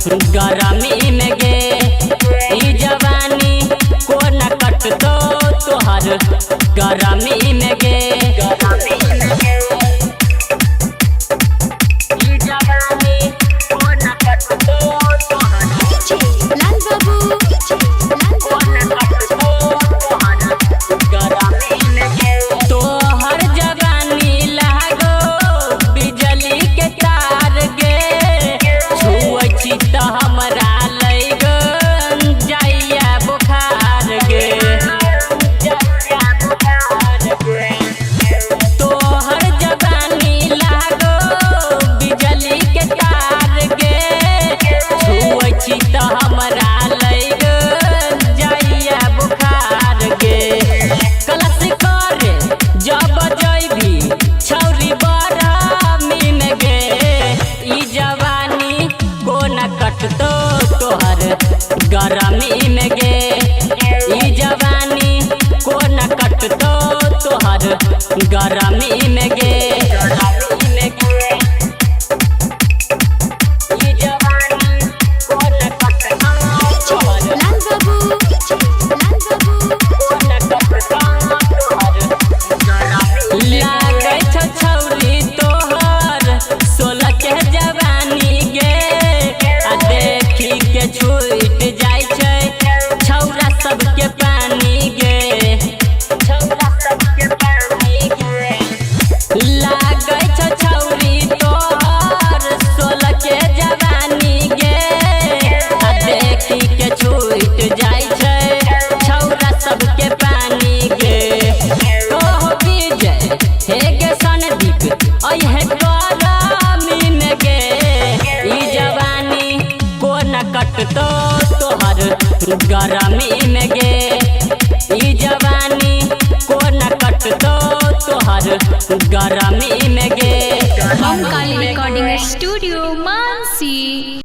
गरमी में गे ई जवानी को न कटतो तोहर गरमी में गे ई जवानी को न कटतो तोहर लाल बाबू को न कटतो तोहर गरमी में गे तोहर जवानी लागो बिजली के तार गे छुअ चित हमरा लैगन जाइया बुखार गे तोहर जवानी लागो बिजली के तार गे छुअ चित हमरा लैगन जाइया बुखार गे कलश करे जब जइभी छौरी बरमी में गे ई जवानी को न कटतो तोहर गरमी में गे ई जवानी को न कटतो तोहर गरमी में गे ई जवानी को न कटतो तोहर लाल बाबू लागै छ छौरी तोहर 16 के जवानी गे आ देखी के छूट जाय छै छौरा सबके पानी गे छौरा सबके पानी गे लागै छ छौरी तोहर 16 के जवानी गे आ देखी के छूट जाय छै छौरा सबके पानी गे कहो विजय हे गे सनदीप अहे गरमी में गे ई जवानी को न कटतो तोहर गरमी में गे ई जवानी को न कटतो तोहर गरमी में गे हम काली रिकॉर्डिंग स्टूडियो